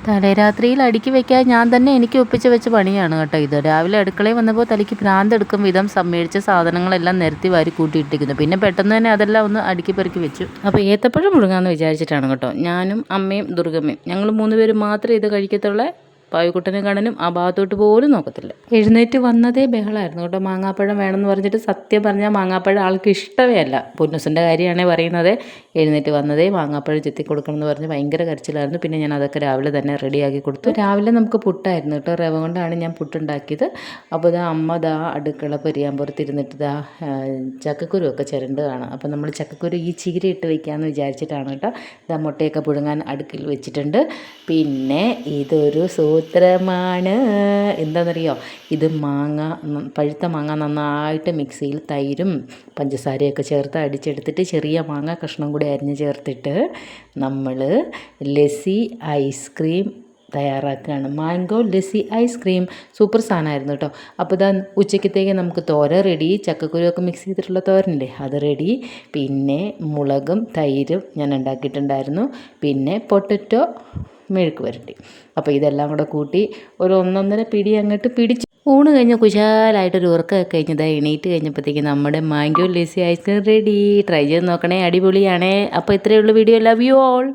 തലേരാത്രിയിൽ അടുക്കി വെക്കാൻ ഞാൻ തന്നെ എനിക്ക് ഒപ്പിച്ച് വെച്ച പണിയാണ് കേട്ടോ ഇത്. രാവിലെ അടുക്കളയിൽ വന്നപ്പോൾ തലയ്ക്ക് ഭ്രാന്തെടുക്കും വിധം മേടിച്ച സാധനങ്ങളെല്ലാം നിരത്തി വാരി കൂട്ടിയിട്ടിരിക്കുന്നു. പിന്നെ പെട്ടെന്ന് തന്നെ അതെല്ലാം ഒന്ന് അടുക്കി പെറുക്കി വെച്ചു. അപ്പോൾ ഏത്തപ്പഴം മുഴുങ്ങാമെന്ന് വിചാരിച്ചിട്ടാണ് കേട്ടോ. ഞാനും അമ്മയും ദുർഗമ്മയും ഞങ്ങൾ 3 പേര് മാത്രമേ ഇത് കഴിക്കത്തുള്ളൂ. പായുക്കുട്ടനും കണ്ണനും ആ ഭാഗത്തോട്ട് പോലും നോക്കത്തില്ല. എഴുന്നേറ്റ് വന്നതേ ബഹളമായിരുന്നു കേട്ടോ. മാങ്ങാപ്പഴം വേണമെന്ന് പറഞ്ഞിട്ട് സത്യം പറഞ്ഞാൽ മാങ്ങാപ്പഴം ആൾക്ക് ഇഷ്ടമേ അല്ല. പൊന്നൂസിൻ്റെ കാര്യമാണ് പറയുന്നത്. എഴുന്നേറ്റ് വന്നതേ മാങ്ങാപ്പഴം ചെത്തി കൊടുക്കണം എന്ന് പറഞ്ഞ് ഭയങ്കര കരച്ചിലായിരുന്നു. പിന്നെ ഞാൻ അതൊക്കെ രാവിലെ തന്നെ റെഡിയാക്കി കൊടുത്തു. രാവിലെ നമുക്ക് പുട്ടായിരുന്നു കേട്ടോ. റവ കൊണ്ടാണ് ഞാൻ പുട്ടുണ്ടാക്കിയത്. അപ്പോൾ ഇതാ അമ്മ അടുക്കള പൊരിയാമ്പുറത്തിരുന്നിട്ട് ചക്കക്കുരുവൊക്കെ ചിരണ്ടുകയാണ്. അപ്പോൾ നമ്മൾ ചക്കക്കുരു ഈ ചീര ഇട്ട് വയ്ക്കാമെന്ന് വിചാരിച്ചിട്ടാണ് കേട്ടോ. മുട്ടയൊക്കെ പുഴുങ്ങാൻ അടുക്കിൽ വെച്ചിട്ടുണ്ട്. പിന്നെ ഇതൊരു സൂത്രമാണ്. എന്താണെന്നറിയോ, ഇത് പഴുത്ത മാങ്ങ നന്നായിട്ട് മിക്സിയിൽ തൈരും പഞ്ചസാരയൊക്കെ ചേർത്ത് അടിച്ചെടുത്തിട്ട് ചെറിയ മാങ്ങ കഷ്ണം കൂടി അരിഞ്ഞ് ചേർത്തിട്ട് നമ്മൾ ലസ്സി ഐസ്ക്രീം തയ്യാറാക്കുകയാണ്. മാംഗോ ലസ്സി ഐസ്ക്രീം സൂപ്പർ സാധനമായിരുന്നു കേട്ടോ. അപ്പോൾ ഇതാ ഉച്ചക്കത്തേക്ക് നമുക്ക് തോരൻ റെഡി. ചക്കക്കുരുവൊക്കെ മിക്സ് ചെയ്തിട്ടുള്ള തോരനില്ലേ, അത് റെഡി. പിന്നെ മുളകും തൈരും ഞാൻ ഉണ്ടാക്കിയിട്ടുണ്ടായിരുന്നു. പിന്നെ പൊട്ടറ്റോ മെഴുക്ക് പുരട്ടി. അപ്പോൾ ഇതെല്ലാം കൂടെ കൂട്ടി ഒരു 1.5 പിടി അങ്ങോട്ട് പിടിച്ചു. ഊണ് കഴിഞ്ഞ് കുശാലായിട്ടൊരു ഉറക്കമൊക്കെ കഴിഞ്ഞത് എണീറ്റ് കഴിഞ്ഞപ്പോഴത്തേക്ക് നമ്മുടെ mango lassi ice cream ready. Try ചെയ്ത് നോക്കണേ, അടിപൊളിയാണേ. അപ്പോൾ ഇത്രയേ ഉള്ളൂ വീഡിയോ. Love you all.